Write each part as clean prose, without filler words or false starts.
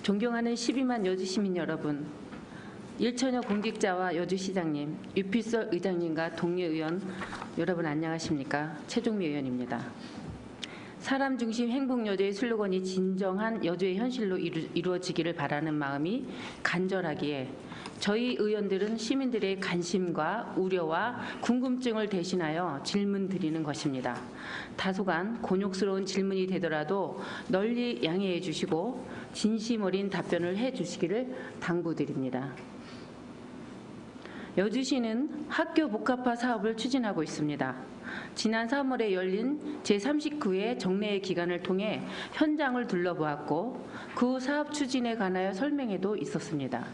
존경하는 12만 여주시민 여러분, 일처녀 공직자와 여주시장님, 유필설 의장님과 동료 의원 여러분 안녕하십니까? 최종미 의원입니다. 사람 중심 행복 여주의 슬로건이 진정한 여주의 현실로 이루어지기를 바라는 마음이 간절하기에 저희 의원들은 시민들의 관심과 우려와 궁금증을 대신하여 질문 드리는 것입니다. 다소간 곤욕스러운 질문이 되더라도 널리 양해해 주시고 진심 어린 답변을 해 주시기를 당부드립니다. 여주시는 학교 복합화 사업을 추진하고 있습니다. 지난 3월에 열린 제39회 정례회 기간을 통해 현장을 둘러보았고 그 사업 추진에 관하여 설명회도 있었습니다.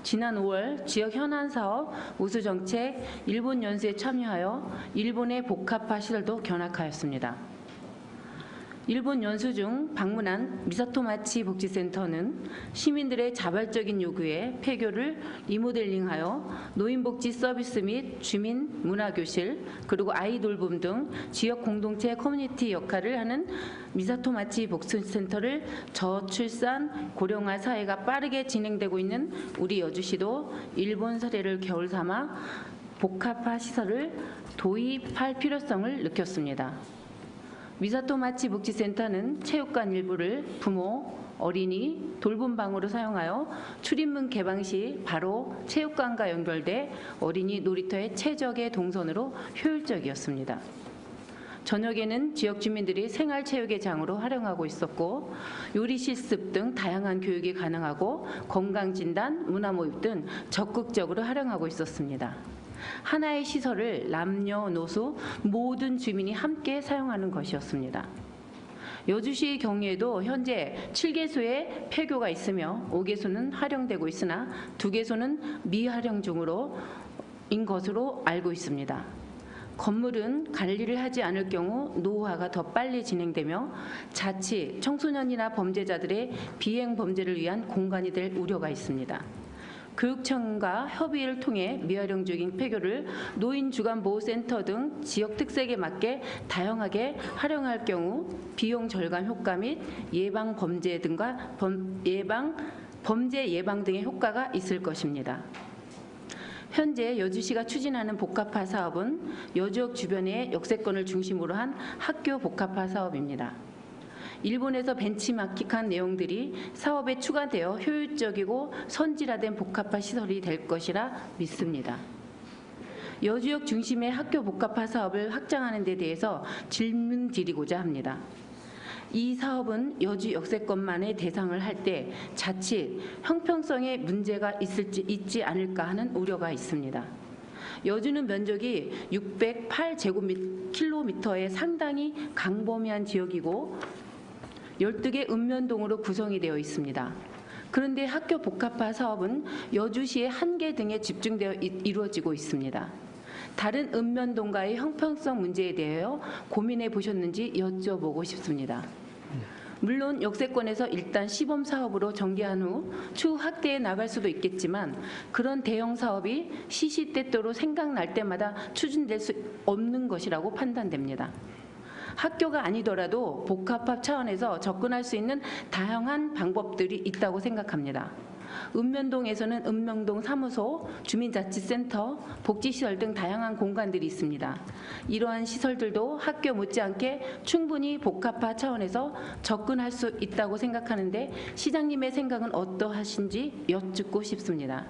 지난 5월 지역 현안 사업 우수정책 일본 연수에 참여하여 일본의 복합화 시설도 견학하였습니다. 일본 연수 중 방문한 미사토마치 복지센터는 시민들의 자발적인 요구에 폐교를 리모델링하여 노인복지 서비스 및 주민 문화교실 그리고 아이돌봄 등 지역 공동체 커뮤니티 역할을 하는 미사토마치 복지센터를 저출산 고령화 사회가 빠르게 진행되고 있는 우리 여주시도 일본 사례를 겨울 삼아 복합화 시설을 도입할 필요성을 느꼈습니다. 미사토마치 복지센터는 체육관 일부를 부모, 어린이, 돌봄방으로 사용하여 출입문 개방 시 바로 체육관과 연결돼 어린이 놀이터의 최적의 동선으로 효율적이었습니다. 저녁에는 지역 주민들이 생활체육의 장으로 활용하고 있었고 요리 실습 등 다양한 교육이 가능하고 건강진단, 문화모임 등 적극적으로 활용하고 있었습니다. 하나의 시설을 남녀노소 모든 주민이 함께 사용하는 것이었습니다. 여주시의 경우에도 현재 7개소의 폐교가 있으며 5개소는 활용되고 있으나 2개소는 미활용 중인 것으로 알고 있습니다. 건물은 관리를 하지 않을 경우 노후화가 더 빨리 진행되며 자칫 청소년이나 범죄자들의 비행 범죄를 위한 공간이 될 우려가 있습니다. 교육청과 협의를 통해 미활용 중인 폐교를 노인 주간보호센터 등 지역 특색에 맞게 다양하게 활용할 경우 비용 절감 효과 및 예방 범죄 등과 범죄 예방 등의 효과가 있을 것입니다. 현재 여주시가 추진하는 복합화 사업은 여주역 주변의 역세권을 중심으로 한 학교 복합화 사업입니다. 일본에서 벤치마킹한 내용들이 사업에 추가되어 효율적이고 선진화된 복합화 시설이 될 것이라 믿습니다. 여주역 중심의 학교 복합화 사업을 확장하는 데 대해서 질문 드리고자 합니다. 이 사업은 여주 역세권만의 대상을 할 때 자칫 형평성에 문제가 있지 않을까 하는 우려가 있습니다. 여주는 면적이 608제곱킬로미터의 상당히 광범위한 지역이고 12개 읍면동으로 구성이 되어 있습니다. 그런데 학교 복합화 사업은 여주시의 한계 등에 집중되어 이루어지고 있습니다. 다른 읍면동과의 형평성 문제에 대하여 고민해 보셨는지 여쭤보고 싶습니다. 물론 역세권에서 일단 시범 사업으로 전개한 후 추후 확대해 나갈 수도 있겠지만 그런 대형 사업이 시시때때로 생각날 때마다 추진될 수 없는 것이라고 판단됩니다. 학교가 아니더라도 복합화 차원에서 접근할 수 있는 다양한 방법들이 있다고 생각합니다. 읍면동에서는 읍면동 사무소, 주민자치센터, 복지시설 등 다양한 공간들이 있습니다. 이러한 시설들도 학교 못지않게 충분히 복합화 차원에서 접근할 수 있다고 생각하는데 시장님의 생각은 어떠하신지 여쭙고 싶습니다.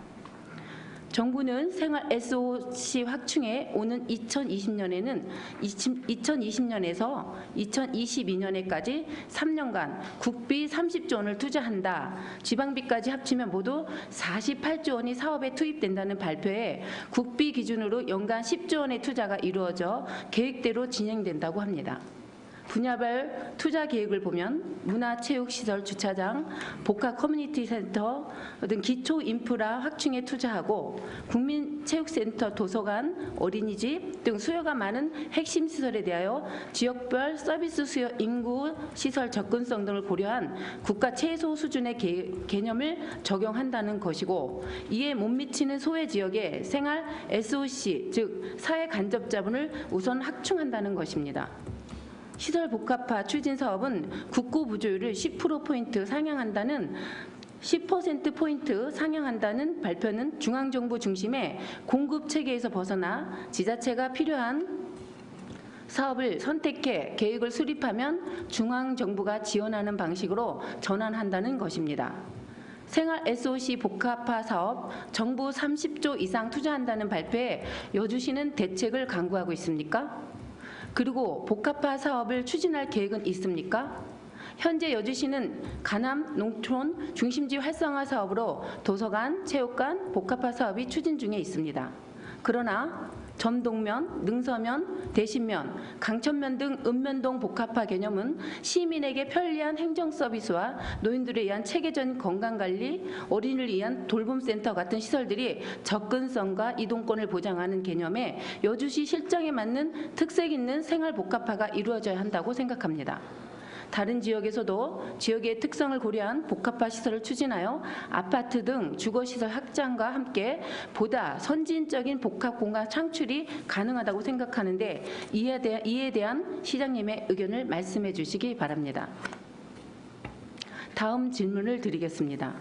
정부는 생활 SOC 확충에 오는 2020년에서 2022년에까지 3년간 국비 30조 원을 투자한다. 지방비까지 합치면 모두 48조 원이 사업에 투입된다는 발표에 국비 기준으로 연간 10조 원의 투자가 이루어져 계획대로 진행된다고 합니다. 분야별 투자 계획을 보면 문화체육시설 주차장, 복합 커뮤니티 센터 등 기초 인프라 확충에 투자하고 국민체육센터, 도서관, 어린이집 등 수요가 많은 핵심 시설에 대하여 지역별 서비스 수요, 인구, 시설 접근성 등을 고려한 국가 최소 수준의 개념을 적용한다는 것이고 이에 못 미치는 소외 지역의 생활 SOC, 즉 사회 간접 자본을 우선 확충한다는 것입니다. 시설 복합화 추진 사업은 국고 부조율을 10%포인트 상향한다는 10%포인트 상향한다는 발표는 중앙정부 중심의 공급체계에서 벗어나 지자체가 필요한 사업을 선택해 계획을 수립하면 중앙정부가 지원하는 방식으로 전환한다는 것입니다. 생활 SOC 복합화 사업 정부 30조 이상 투자한다는 발표에 여주시는 대책을 강구하고 있습니까? 그리고 복합화 사업을 추진할 계획은 있습니까? 현재 여주시는 가남 농촌 중심지 활성화 사업으로 도서관, 체육관 복합화 사업이 추진 중에 있습니다. 그러나 점동면, 능서면, 대신면, 강천면 등 읍면동 복합화 개념은 시민에게 편리한 행정 서비스와 노인들에 의한 체계적인 건강관리, 어린이를 위한 돌봄센터 같은 시설들이 접근성과 이동권을 보장하는 개념에 여주시 실정에 맞는 특색 있는 생활 복합화가 이루어져야 한다고 생각합니다. 다른 지역에서도 지역의 특성을 고려한 복합화 시설을 추진하여 아파트 등 주거시설 확장과 함께 보다 선진적인 복합 공간 창출이 가능하다고 생각하는데 이에 대한 시장님의 의견을 말씀해 주시기 바랍니다. 다음 질문을 드리겠습니다.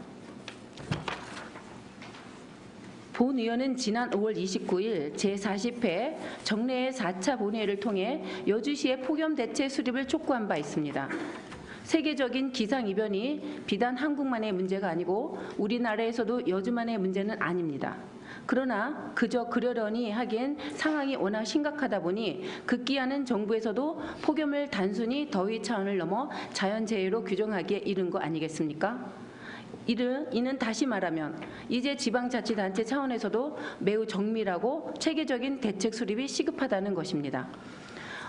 본 의원은 지난 5월 29일 제40회 정례회 4차 본회의를 통해 여주시의 폭염 대책 수립을 촉구한 바 있습니다. 세계적인 기상이변이 비단 한국만의 문제가 아니고 우리나라에서도 여주만의 문제는 아닙니다. 그러나 그저 그러려니 하기엔 상황이 워낙 심각하다 보니 급기야는 정부에서도 폭염을 단순히 더위 차원을 넘어 자연재해로 규정하기에 이른 거 아니겠습니까? 이는 다시 말하면 이제 지방자치단체 차원에서도 매우 정밀하고 체계적인 대책 수립이 시급하다는 것입니다.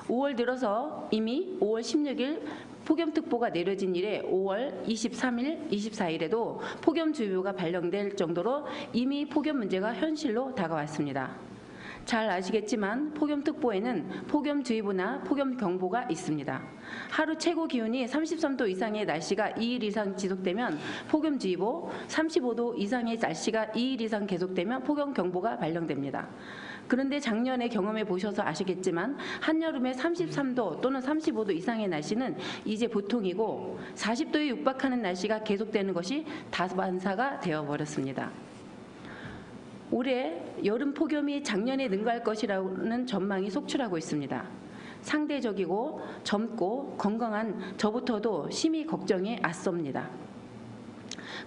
5월 들어서 이미 5월 16일 폭염특보가 내려진 이래 5월 23일, 24일에도 폭염주의보가 발령될 정도로 이미 폭염 문제가 현실로 다가왔습니다. 잘 아시겠지만 폭염특보에는 폭염주의보나 폭염경보가 있습니다. 하루 최고 기온이 33도 이상의 날씨가 2일 이상 지속되면 폭염주의보, 35도 이상의 날씨가 2일 이상 계속되면 폭염경보가 발령됩니다. 그런데 작년에 경험해 보셔서 아시겠지만 한여름에 33도 또는 35도 이상의 날씨는 이제 보통이고 40도에 육박하는 날씨가 계속되는 것이 다반사가 되어버렸습니다. 올해 여름 폭염이 작년에 능가할 것이라는 전망이 속출하고 있습니다. 상대적이고 젊고 건강한 저부터도 심히 걱정이 앞섭니다.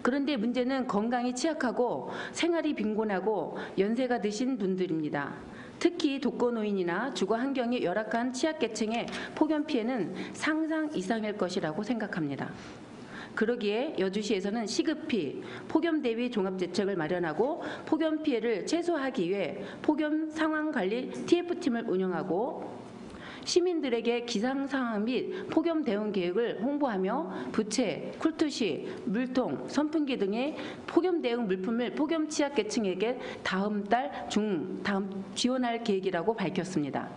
그런데 문제는 건강이 취약하고 생활이 빈곤하고 연세가 드신 분들입니다. 특히 독거노인이나 주거 환경이 열악한 취약계층의 폭염 피해는 상상 이상일 것이라고 생각합니다. 그러기에 여주시에서는 시급히 폭염 대비 종합대책을 마련하고 폭염 피해를 최소화하기 위해 폭염 상황관리 TF팀을 운영하고 시민들에게 기상 상황 및 폭염 대응 계획을 홍보하며 부채, 쿨투시, 물통, 선풍기 등의 폭염 대응 물품을 폭염 취약계층에게 다음 지원할 계획이라고 밝혔습니다.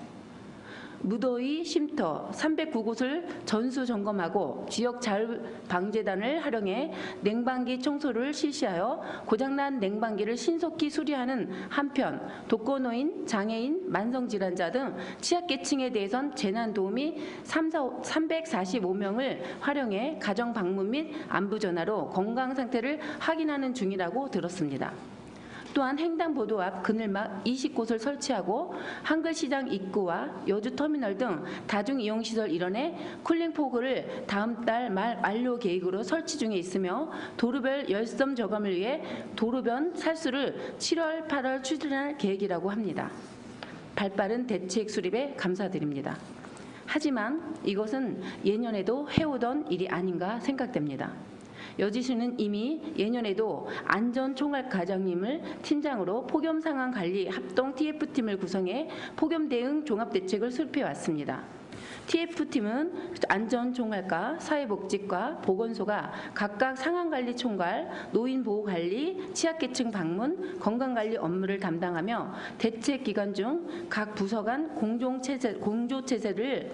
무더위 쉼터 309곳을 전수 점검하고 지역 자율방재단을 활용해 냉방기 청소를 실시하여 고장난 냉방기를 신속히 수리하는 한편 독거노인, 장애인, 만성질환자 등 취약계층에 대해선 재난도우미 345명을 활용해 가정방문 및 안부전화로 건강상태를 확인하는 중이라고 들었습니다. 또한 횡단보도 앞 그늘막 20곳을 설치하고 한글시장 입구와 여주터미널 등 다중이용시설 일원에 쿨링포그를 다음 달 말 만료 계획으로 설치 중에 있으며 도로별 열섬 저감을 위해 도로변 살수를 7월, 8월 추진할 계획이라고 합니다. 발빠른 대책 수립에 감사드립니다. 하지만 이것은 예년에도 해오던 일이 아닌가 생각됩니다. 여주시는 이미 예년에도 안전총괄과장님을 팀장으로 폭염상황관리 합동 TF팀을 구성해 폭염 대응 종합대책을 수립해왔습니다. TF팀은 안전총괄과, 사회복지과, 보건소가 각각 상황관리총괄, 노인보호관리, 취약계층 방문, 건강관리 업무를 담당하며 대책 기간 중 각 부서 간 공조체제를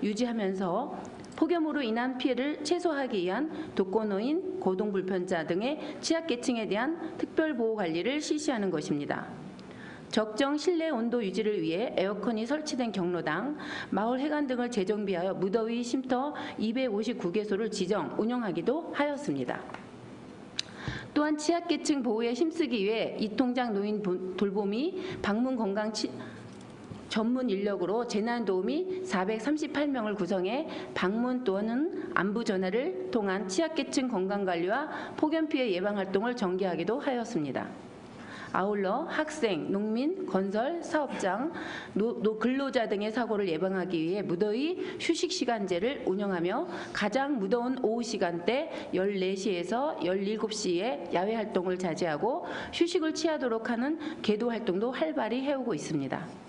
유지하면서 폭염으로 인한 피해를 최소화하기 위한 독거노인, 고동불편자 등의 취약계층에 대한 특별보호관리를 실시하는 것입니다. 적정 실내 온도 유지를 위해 에어컨이 설치된 경로당, 마을 회관 등을 재정비하여 무더위 쉼터 259개소를 지정, 운영하기도 하였습니다. 또한 취약계층 보호에 힘쓰기 위해 이통장 노인 돌보미 방문 건강 전문 인력으로 재난도우미 438명을 구성해 방문 또는 안부 전화를 통한 취약계층 건강관리와 폭염피해 예방활동을 전개하기도 하였습니다. 아울러 학생, 농민, 건설, 사업장, 근로자 등의 사고를 예방하기 위해 무더위 휴식시간제를 운영하며 가장 무더운 오후 시간대 14시에서 17시에 야외활동을 자제하고 휴식을 취하도록 하는 계도활동도 활발히 해오고 있습니다.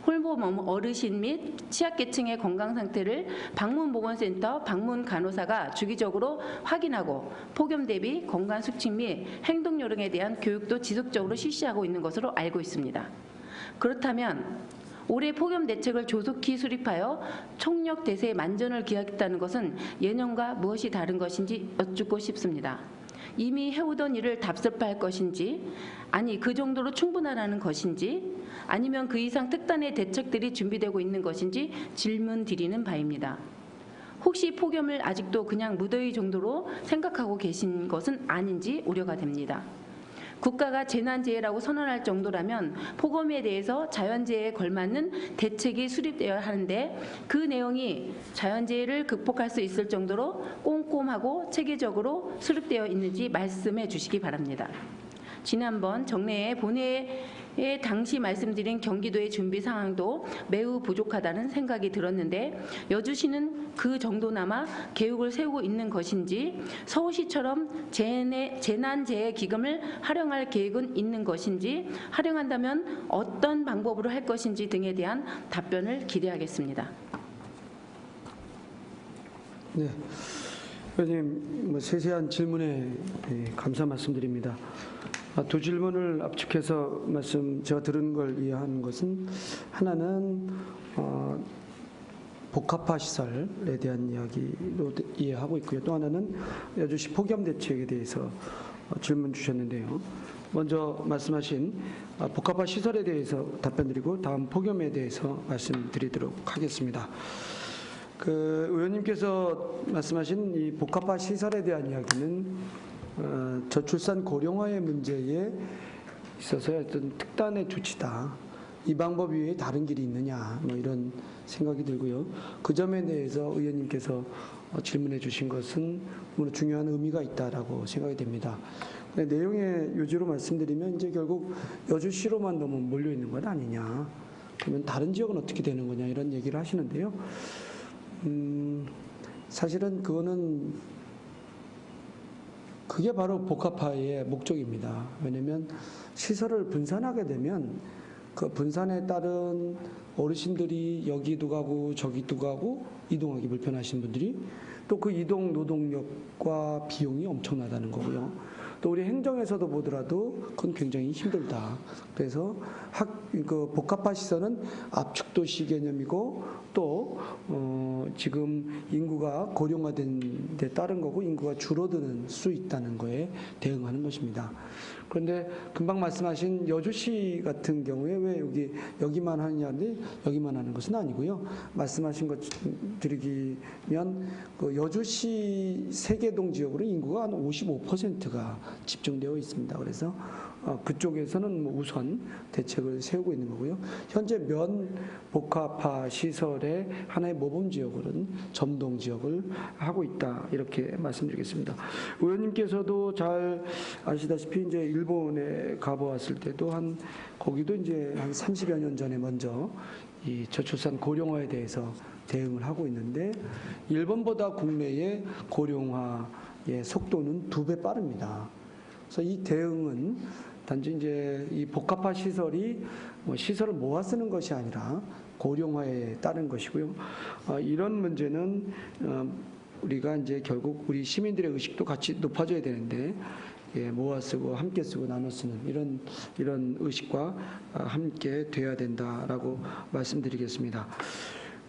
홀몸 어르신 및 취약계층의 건강 상태를 방문보건센터 방문간호사가 주기적으로 확인하고 폭염 대비 건강 수칙 및 행동 요령에 대한 교육도 지속적으로 실시하고 있는 것으로 알고 있습니다. 그렇다면 올해 폭염 대책을 조속히 수립하여 총력 대세에 만전을 기하겠다는 것은 예년과 무엇이 다른 것인지 여쭙고 싶습니다. 이미 해오던 일을 답습할 것인지, 아니 그 정도로 충분하다는 것인지, 아니면 그 이상 특단의 대책들이 준비되고 있는 것인지 질문 드리는 바입니다. 혹시 폭염을 아직도 그냥 무더위 정도로 생각하고 계신 것은 아닌지 우려가 됩니다. 국가가 재난재해라고 선언할 정도라면 폭염에 대해서 자연재해에 걸맞는 대책이 수립되어야 하는데 그 내용이 자연재해를 극복할 수 있을 정도로 꼼꼼하고 체계적으로 수립되어 있는지 말씀해 주시기 바랍니다. 지난번 정례회 본회에 당시 말씀드린 경기도의 준비 상황도 매우 부족하다는 생각이 들었는데 여주시는 그 정도나마 계획을 세우고 있는 것인지 서울시처럼 재난재해기금을 활용할 계획은 있는 것인지 활용한다면 어떤 방법으로 할 것인지 등에 대한 답변을 기대하겠습니다. 네, 의원님 세세한 질문에 감사 말씀드립니다. 두 질문을 압축해서 제가 들은 걸 이해하는 것은 하나는 복합화 시설에 대한 이야기로 이해하고 있고요. 또 하나는 여주시 폭염 대책에 대해서 질문 주셨는데요. 먼저 말씀하신 복합화 시설에 대해서 답변드리고 다음 폭염에 대해서 말씀드리도록 하겠습니다. 의원님께서 말씀하신 이 복합화 시설에 대한 이야기는 저출산 고령화의 문제에 있어서의 어떤 특단의 조치다. 이 방법 외에 다른 길이 있느냐, 이런 생각이 들고요. 그 점에 대해서 의원님께서 질문해 주신 것은 중요한 의미가 있다라고 생각이 됩니다. 내용의 요지로 말씀드리면 이제 결국 여주시로만 너무 몰려 있는 건 아니냐. 그러면 다른 지역은 어떻게 되는 거냐 이런 얘기를 하시는데요. 사실은 그게 바로 복합화의 목적입니다. 왜냐하면 시설을 분산하게 되면 그 분산에 따른 어르신들이 여기도 가고 저기도 가고 이동하기 불편하신 분들이 또 그 이동 노동력과 비용이 엄청나다는 거고요. 또 우리 행정에서도 보더라도 그건 굉장히 힘들다. 그래서 복합화 시설은 압축도시 개념이고 또 지금 인구가 고령화된 데 따른 거고 인구가 줄어드는 수 있다는 거에 대응하는 것입니다. 그런데 금방 말씀하신 여주시 같은 경우에 왜 여기만 하느냐인데 여기만 하는 것은 아니고요. 말씀하신 것 드리면 여주시 세계동 지역으로 인구가 한 55%가 집중되어 있습니다. 그래서 그쪽에서는 우선 대책을 세우고 있는 거고요. 현재 면 복합화 시설의 하나의 모범 지역으로는 점동 지역을 하고 있다. 이렇게 말씀드리겠습니다. 의원님께서도 잘 아시다시피 이제 일본에 가보았을 때도 거기도 이제 한 30여 년 전에 먼저 이 저출산 고령화에 대해서 대응을 하고 있는데 일본보다 국내의 고령화의 속도는 2배 빠릅니다. 그래서 이 대응은 단지 이제 이 복합화 시설이 시설을 모아 쓰는 것이 아니라 고령화에 따른 것이고요. 이런 문제는 우리가 이제 결국 우리 시민들의 의식도 같이 높아져야 되는데 모아 쓰고 함께 쓰고 나눠 쓰는 이런 의식과 함께 돼야 된다라고 말씀드리겠습니다.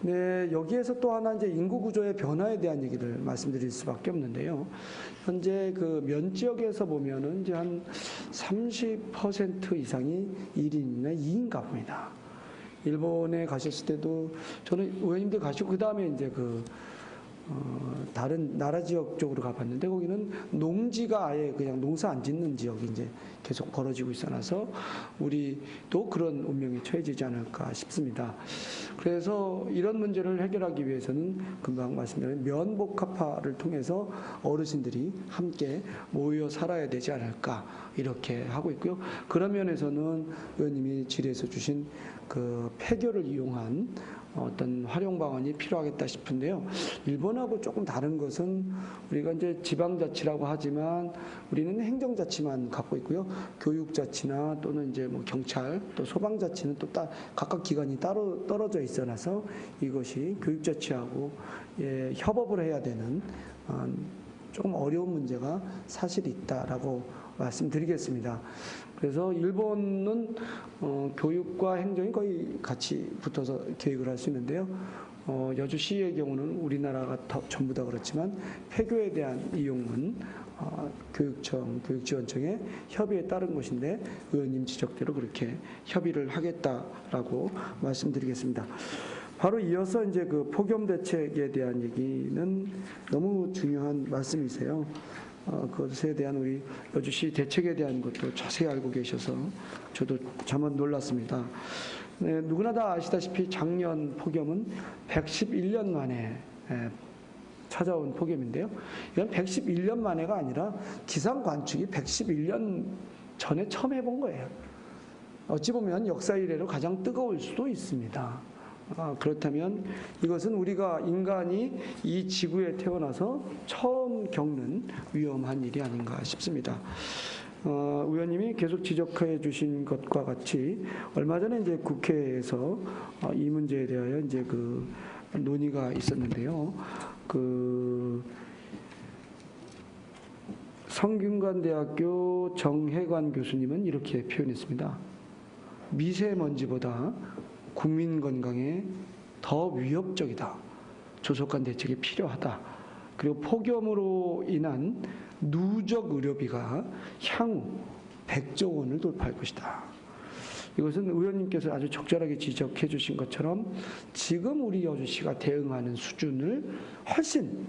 네, 여기에서 또 하나 이제 인구 구조의 변화에 대한 얘기를 말씀드릴 수밖에 없는데요. 현재 면 지역에서 보면은 이제 한 30% 이상이 1인이나 2인 가구입니다. 일본에 가셨을 때도 저는 의원님들 가시고 그 다음에 이제 다른 나라 지역 쪽으로 가봤는데 거기는 농지가 아예 그냥 농사 안 짓는 지역이 이제 계속 벌어지고 있어서 우리도 그런 운명에 처해지지 않을까 싶습니다. 그래서 이런 문제를 해결하기 위해서는 금방 말씀드린 면복합화를 통해서 어르신들이 함께 모여 살아야 되지 않을까 이렇게 하고 있고요. 그런 면에서는 의원님이 질의에서 주신 그 폐교를 이용한 어떤 활용 방안이 필요하겠다 싶은데요. 일본하고 조금 다른 것은 우리가 이제 지방자치라고 하지만 우리는 행정자치만 갖고 있고요. 교육자치나 또는 이제 뭐 경찰 또 소방자치는 또 각각 기관이 따로 떨어져 있어서 이것이 교육자치하고 협업을 해야 되는 조금 어려운 문제가 사실 있다라고 말씀드리겠습니다. 그래서 일본은 교육과 행정이 거의 같이 붙어서 계획을 할 수 있는데요. 여주시의 경우는 우리나라가 전부 다 그렇지만 폐교에 대한 이용은 교육청, 교육지원청의 협의에 따른 것인데 의원님 지적대로 그렇게 협의를 하겠다라고 말씀드리겠습니다. 바로 이어서 이제 그 폭염 대책에 대한 얘기는 너무 중요한 말씀이세요. 그것에 대한 우리 여주시 대책에 대한 것도 자세히 알고 계셔서 저도 잠깐 놀랐습니다. 네, 누구나 다 아시다시피 작년 폭염은 111년 만에 찾아온 폭염인데요. 이건 111년 만에가 아니라 기상 관측이 111년 전에 처음 해본 거예요. 어찌 보면 역사 이래로 가장 뜨거울 수도 있습니다. 그렇다면 이것은 우리가 인간이 이 지구에 태어나서 처음 겪는 위험한 일이 아닌가 싶습니다. 의원님이 계속 지적해 주신 것과 같이 얼마 전에 이제 국회에서 이 문제에 대하여 이제 그 논의가 있었는데요. 그 성균관대학교 정혜관 교수님은 이렇게 표현했습니다. 미세먼지보다 국민 건강에 더 위협적이다. 조속한 대책이 필요하다. 그리고 폭염으로 인한 누적 의료비가 향후 100조 원을 돌파할 것이다. 이것은 의원님께서 아주 적절하게 지적해 주신 것처럼 지금 우리 여주시가 대응하는 수준을 훨씬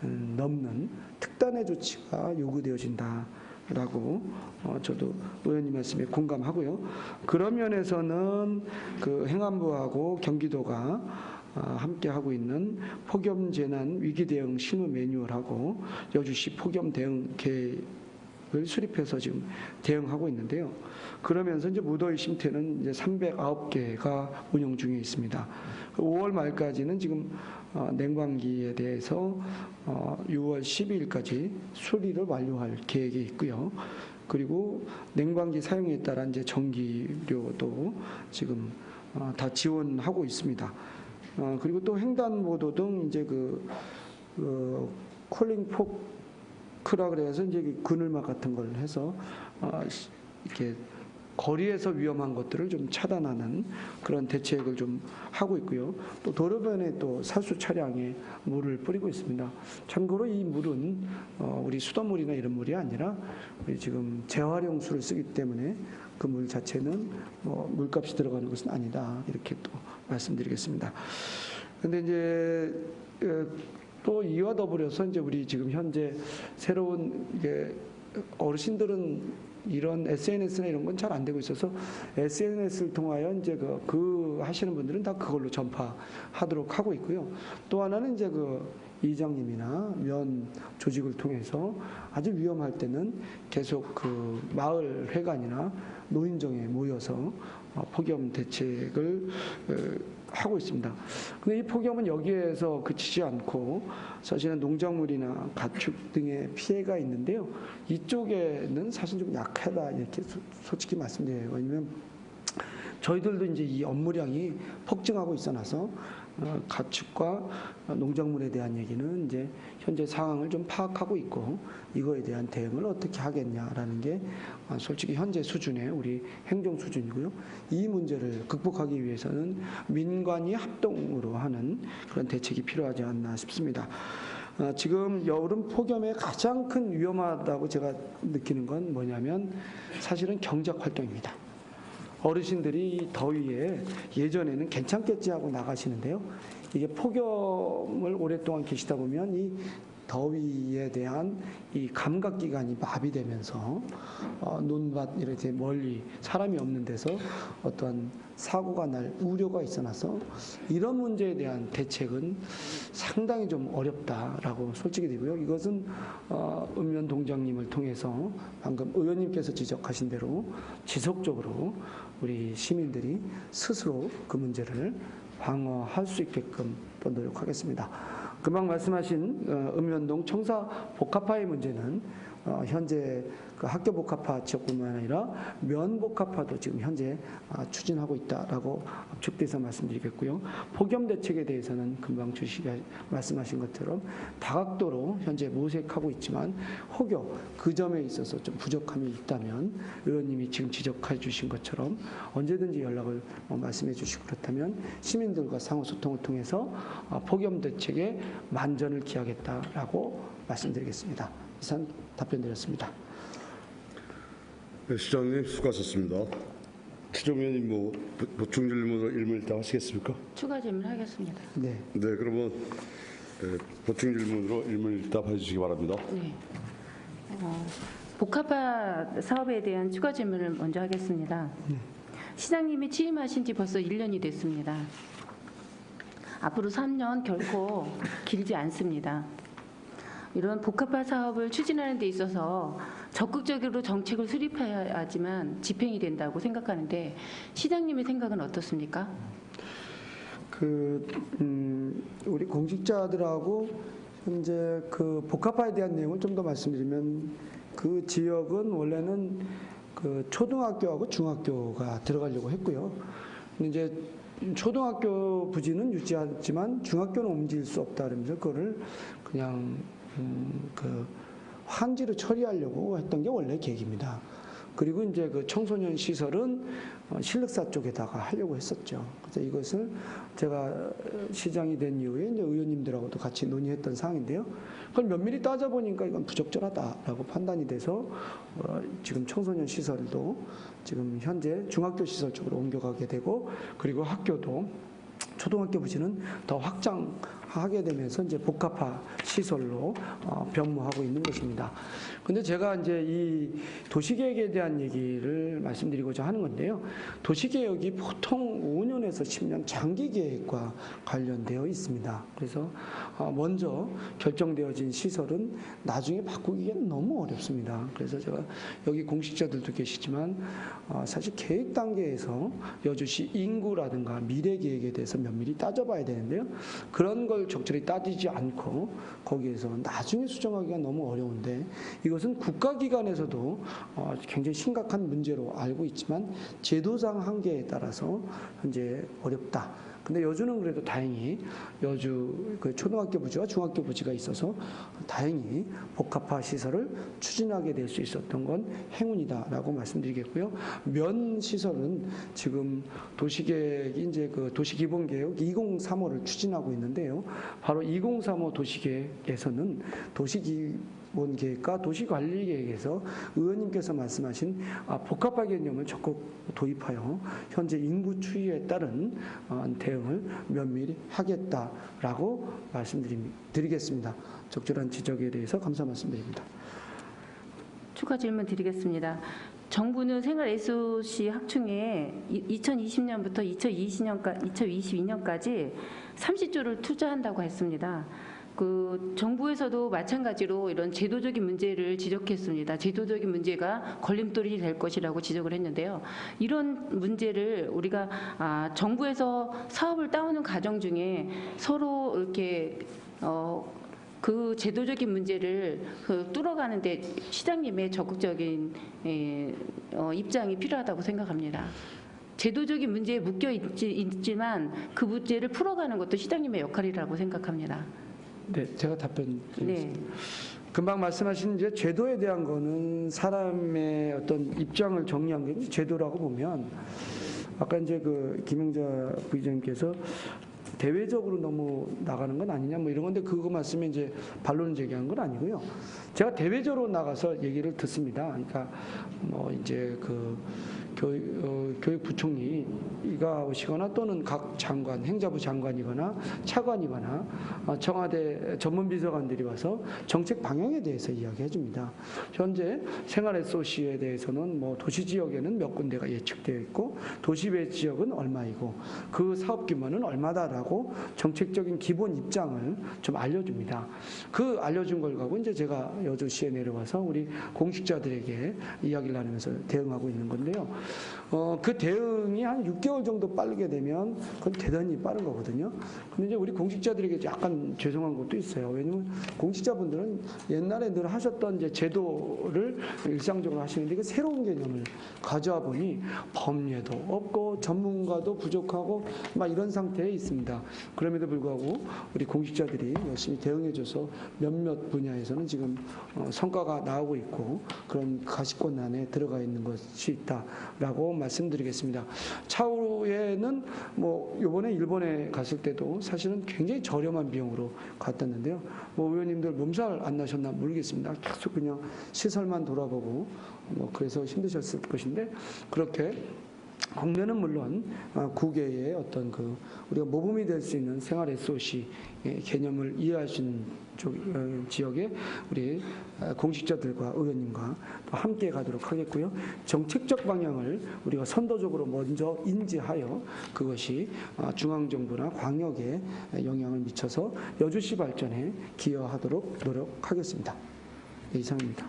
넘는 특단의 조치가 요구되어진다. 라고 저도 의원님 말씀에 공감하고요. 그런 면에서는 그 행안부하고 경기도가 함께 하고 있는 폭염 재난 위기 대응 실무 매뉴얼하고 여주시 폭염 대응 계획을 수립해서 지금 대응하고 있는데요. 그러면서 이제 무더위 쉼터는 이제 309개가 운영 중에 있습니다. 5월 말까지는 지금 냉방기에 대해서 6월 12일까지 수리를 완료할 계획이 있고요. 그리고 냉방기 사용에 따라 이제 전기료도 지금 다 지원하고 있습니다. 그리고 또 횡단보도 등 이제 콜링 포크라 그래서 이제 그늘막 같은 걸 해서 이렇게 거리에서 위험한 것들을 좀 차단하는 그런 대책을 좀 하고 있고요. 또 도로변에 또 살수 차량에 물을 뿌리고 있습니다. 참고로 이 물은 우리 수돗물이나 이런 물이 아니라 우리 지금 재활용수를 쓰기 때문에 그 물 자체는 뭐 물값이 들어가는 것은 아니다. 이렇게 또 말씀드리겠습니다. 근데 이제 또 이와 더불어서 이제 우리 지금 현재 새로운 이게 어르신들은 이런 SNS나 이런 건 잘 안 되고 있어서 SNS를 통하여 이제 그 하시는 분들은 다 그걸로 전파하도록 하고 있고요. 또 하나는 이제 이장님이나 면 조직을 통해서 아주 위험할 때는 계속 그 마을 회관이나 노인정에 모여서 폭염 대책을 하고 있습니다. 근데 이 폭염은 여기에서 그치지 않고 사실은 농작물이나 가축 등의 피해가 있는데요. 이쪽에는 사실 좀 약하다 이렇게 솔직히 말씀드려요. 왜냐면 저희들도 이제 이 업무량이 폭증하고 있어서 가축과 농작물에 대한 얘기는 이제 현재 상황을 좀 파악하고 있고 이거에 대한 대응을 어떻게 하겠냐라는 게 솔직히 현재 수준의 우리 행정 수준이고요. 이 문제를 극복하기 위해서는 민관이 합동으로 하는 그런 대책이 필요하지 않나 싶습니다. 지금 여름 폭염의 가장 큰 위험하다고 제가 느끼는 건 뭐냐면 사실은 경작 활동입니다. 어르신들이 더위에 예전에는 괜찮겠지 하고 나가시는데요. 이게 폭염을 오랫동안 계시다 보면 이 더위에 대한 이 감각 기관이 마비되면서 논밭 이렇게 멀리 사람이 없는 데서 어떠한 사고가 날 우려가 있어나서 이런 문제에 대한 대책은 상당히 좀 어렵다라고 솔직히 되고요. 이것은 읍면동장님을 통해서 방금 의원님께서 지적하신 대로 지속적으로 우리 시민들이 스스로 그 문제를 방어할 수 있게끔 또 노력하겠습니다. 금방 말씀하신 읍면동 청사 복합화의 문제는 현재 그 학교 복합화 지역뿐만 아니라 면 복합화도 지금 현재 추진하고 있다라고 압축돼서 말씀드리겠고요. 폭염 대책에 대해서는 금방 말씀하신 것처럼 다각도로 현재 모색하고 있지만 혹여 그 점에 있어서 좀 부족함이 있다면 의원님이 지금 지적해 주신 것처럼 언제든지 연락을 말씀해 주시고 그렇다면 시민들과 상호 소통을 통해서 폭염 대책에 만전을 기하겠다라고 말씀드리겠습니다. 이상 답변드렸습니다. 네, 시장님 수고하셨습니다. 최종 의원님 뭐 보충 질문으로 일문일답 하시겠습니까? 추가 질문하겠습니다. 네. 네, 그러면 보충 질문으로 일문일답 해주시기 바랍니다. 네. 복합화 사업에 대한 추가 질문을 먼저 하겠습니다. 시장님이 취임하신 지 벌써 1년이 됐습니다. 앞으로 3년 결코 길지 않습니다. 이런 복합화 사업을 추진하는 데 있어서 적극적으로 정책을 수립해야지만 집행이 된다고 생각하는데 시장님의 생각은 어떻습니까? 우리 공직자들하고 현재 그 복합화에 대한 내용을 좀 더 말씀드리면 그 지역은 원래는 그 초등학교하고 중학교가 들어가려고 했고요. 근데 이제 초등학교 부지는 유지하지만 중학교는 옮길 수 없다 그러면서 그거를 그냥 그 환지로 처리하려고 했던 게 원래 계획입니다. 그리고 이제 그 청소년 시설은 신력사 쪽에다가 하려고 했었죠. 그래서 이것을 제가 시장이 된 이후에 이제 의원님들하고도 같이 논의했던 사항인데요. 그걸 면밀히 따져보니까 이건 부적절하다라고 판단이 돼서 지금 청소년 시설도 지금 현재 중학교 시설 쪽으로 옮겨가게 되고 그리고 학교도 초등학교 부지는 더 확장하게 되면서 이제 복합화 시설로 변모하고 있는 것입니다. 근데 제가 이제 이 도시계획에 대한 얘기를 말씀드리고자 하는 건데요. 도시계획이 보통 5년에서 10년 장기 계획과 관련되어 있습니다. 그래서 먼저 결정되어진 시설은 나중에 바꾸기가 너무 어렵습니다. 그래서 제가 여기 공직자들도 계시지만 사실 계획 단계에서 여주시 인구라든가 미래 계획에 대해서 면밀히 따져봐야 되는데요. 그런 걸 적절히 따지지 않고 거기에서 나중에 수정하기가 너무 어려운데 이것은 국가기관에서도 굉장히 심각한 문제로 알고 있지만 제도상 한계에 따라서 현재 어렵다. 근데 여주는 그래도 다행히 여주 그 초등학교 부지와 중학교 부지가 있어서 다행히 복합화 시설을 추진하게 될 수 있었던 건 행운이다라고 말씀드리겠고요. 면 시설은 지금 도시계획이 이제 그 도시기본계획 2035를 추진하고 있는데요. 바로 2035 도시계획에서는 도시기본계획과 도시관리계획에서 의원님께서 말씀하신 복합화 개념을 적극 도입하여 현재 인구 추이에 따른 대응을 면밀히 하겠다라고 말씀드리겠습니다. 적절한 지적에 대해서 감사 말씀드립니다. 추가 질문 드리겠습니다. 정부는 생활 SOC 확충에 2020년부터 2022년까지 30조를 투자한다고 했습니다. 그 정부에서도 마찬가지로 이런 제도적인 문제를 지적했습니다. 제도적인 문제가 걸림돌이 될 것이라고 지적을 했는데요. 이런 문제를 우리가 정부에서 사업을 따오는 과정 중에 서로 이렇게 그 제도적인 문제를 뚫어가는데 시장님의 적극적인 입장이 필요하다고 생각합니다. 제도적인 문제에 묶여 있지만 그 문제를 풀어가는 것도 시장님의 역할이라고 생각합니다. 네, 제가 답변 드리겠습니다. 네. 금방 말씀하신 이제 제도에 대한 거는 사람의 어떤 입장을 정리한 게 제도라고 보면 아까 이제 그 김영자 부의장님께서 대외적으로 너무 나가는 건 아니냐 뭐 이런 건데 그거 말씀에 이제 반론을 제기한 건 아니고요. 제가 대외적으로 나가서 얘기를 듣습니다. 그러니까 뭐 이제 그 교육부총리가 오시거나 또는 각 장관, 행자부 장관이거나 차관이거나 청와대 전문비서관들이 와서 정책 방향에 대해서 이야기해 줍니다. 현재 생활 SOC에 대해서는 뭐 도시 지역에는 몇 군데가 예측되어 있고 도시 외 지역은 얼마이고 그 사업 규모는 얼마다라고 정책적인 기본 입장을 좀 알려줍니다. 그 알려준 걸 가지고 이제 제가 여주시에 내려와서 우리 공직자들에게 이야기를 나누면서 대응하고 있는 건데요. 그 대응이 한 6개월 정도 빠르게 되면 그건 대단히 빠른 거거든요. 근데 이제 우리 공직자들에게 약간 죄송한 것도 있어요. 왜냐면 공직자분들은 옛날에 늘 하셨던 이제 제도를 일상적으로 하시는데 그 새로운 개념을 가져와 보니 법례도 없고 전문가도 부족하고 막 이런 상태에 있습니다. 그럼에도 불구하고 우리 공직자들이 열심히 대응해줘서 몇몇 분야에서는 지금 성과가 나오고 있고 그런 가시권 안에 들어가 있는 것이 있다라고 말씀드리겠습니다. 차후에는 뭐 이번에 일본에 갔을 때도 사실은 굉장히 저렴한 비용으로 갔었는데요. 뭐 의원님들 몸살 안 나셨나 모르겠습니다. 계속 그냥 시설만 돌아보고 뭐 그래서 힘드셨을 것인데 그렇게 국내는 물론 국외의 어떤 그 우리가 모범이 될 수 있는 생활 SOC 개념을 이해할 수 있는 지역에 우리 공직자들과 의원님과 또 함께 가도록 하겠고요. 정책적 방향을 우리가 선도적으로 먼저 인지하여 그것이 중앙정부나 광역에 영향을 미쳐서 여주시 발전에 기여하도록 노력하겠습니다. 네, 이상입니다.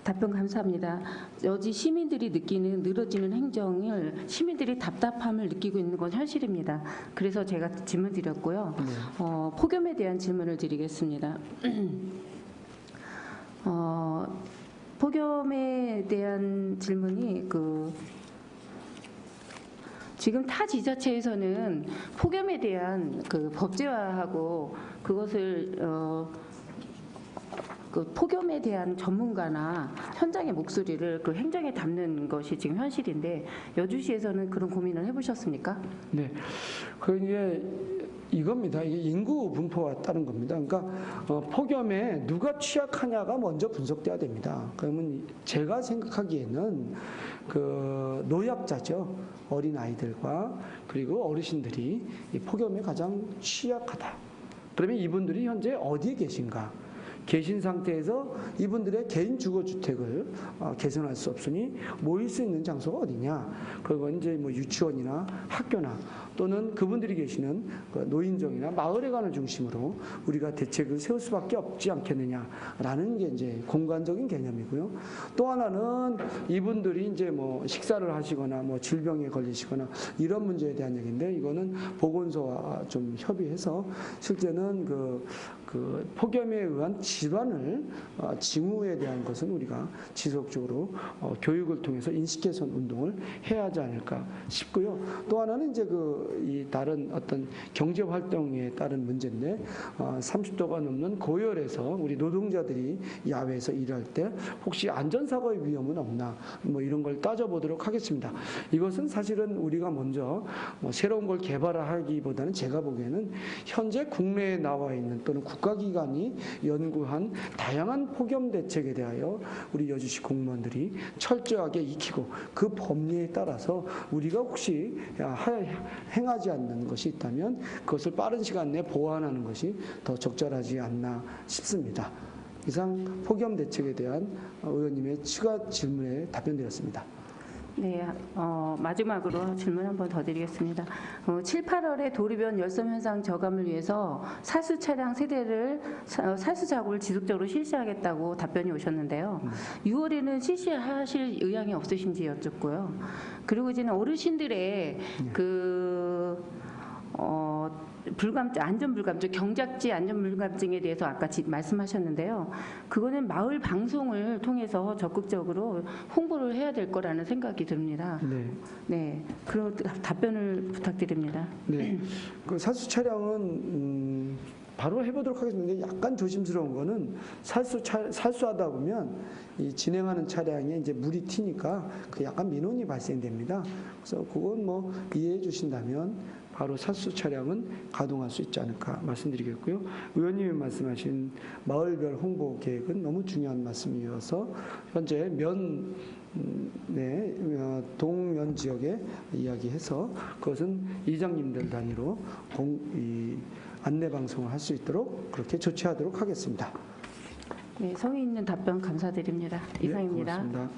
답변 감사합니다. 여지 시민들이 느끼는 늘어지는 행정을 시민들이 답답함을 느끼고 있는 건 현실입니다. 그래서 제가 질문 드렸고요. 폭염에 대한 질문을 드리겠습니다. 폭염에 대한 질문이 지금 타 지자체에서는 폭염에 대한 그 법제화하고 그것을 그 폭염에 대한 전문가나 현장의 목소리를 그 행정에 담는 것이 지금 현실인데 여주시에서는 그런 고민을 해보셨습니까? 네, 그 이제 이겁니다. 이게 인구 분포와 따른 겁니다. 그러니까 폭염에 누가 취약하냐가 먼저 분석돼야 됩니다. 그러면 제가 생각하기에는 그 노약자죠. 어린 아이들과 그리고 어르신들이 이 폭염에 가장 취약하다. 그러면 이분들이 현재 어디에 계신가? 계신 상태에서 이분들의 개인 주거주택을 개선할 수 없으니 모일 수 있는 장소가 어디냐? 그건 이제 뭐 유치원이나 학교나 또는 그분들이 계시는 노인정이나 마을회관을 중심으로 우리가 대책을 세울 수밖에 없지 않겠느냐라는 게 이제 공간적인 개념이고요. 또 하나는 이분들이 이제 뭐 식사를 하시거나 뭐 질병에 걸리시거나 이런 문제에 대한 얘기인데 이거는 보건소와 좀 협의해서 실제는 그 폭염에 의한 질환을 징후에 대한 것은 우리가 지속적으로 교육을 통해서 인식 개선 운동을 해야 하지 않을까 싶고요. 또 하나는 이제 이 다른 어떤 경제 활동에 따른 문제인데 30도가 넘는 고열에서 우리 노동자들이 야외에서 일할 때 혹시 안전사고의 위험은 없나 뭐 이런 걸 따져보도록 하겠습니다. 이것은 사실은 우리가 먼저 새로운 걸 개발하기보다는 제가 보기에는 현재 국내에 나와 있는 또는 국가기관이 연구한 다양한 폭염 대책에 대하여 우리 여주시 공무원들이 철저하게 익히고 그 법리에 따라서 우리가 혹시 행하지 않는 것이 있다면 그것을 빠른 시간 내에 보완하는 것이 더 적절하지 않나 싶습니다. 이상 폭염 대책에 대한 의원님의 추가 질문에 답변드렸습니다. 네, 마지막으로 질문 한 번 더 드리겠습니다. 7, 8월에 도로변 열섬 현상 저감을 위해서 살수 차량 세대를 살수 작업을 지속적으로 실시하겠다고 답변이 오셨는데요. 6월에는 실시하실 의향이 없으신지 여쭙고요. 그리고 이제는 어르신들의 안전불감증, 경작지 안전불감증에 대해서 아까 말씀하셨는데요. 그거는 마을 방송을 통해서 적극적으로 홍보를 해야 될 거라는 생각이 듭니다. 네, 그런 답변을 부탁드립니다. 네, 그 살수 차량은 바로 해보도록 하겠습니다. 약간 조심스러운 거는 살수하다 보면 이 진행하는 차량에 이제 물이 튀니까 그 약간 민원이 발생됩니다. 그래서 그건 뭐 이해해 주신다면 바로 사수 차량은 가동할 수 있지 않을까 말씀드리겠고요. 의원님이 말씀하신 마을별 홍보 계획은 너무 중요한 말씀이어서 현재 동면 지역에 이야기해서 그것은 이장님들 단위로 안내 방송을 할 수 있도록 그렇게 조치하도록 하겠습니다. 네, 성의 있는 답변 감사드립니다. 이상입니다. 네, 고맙습니다.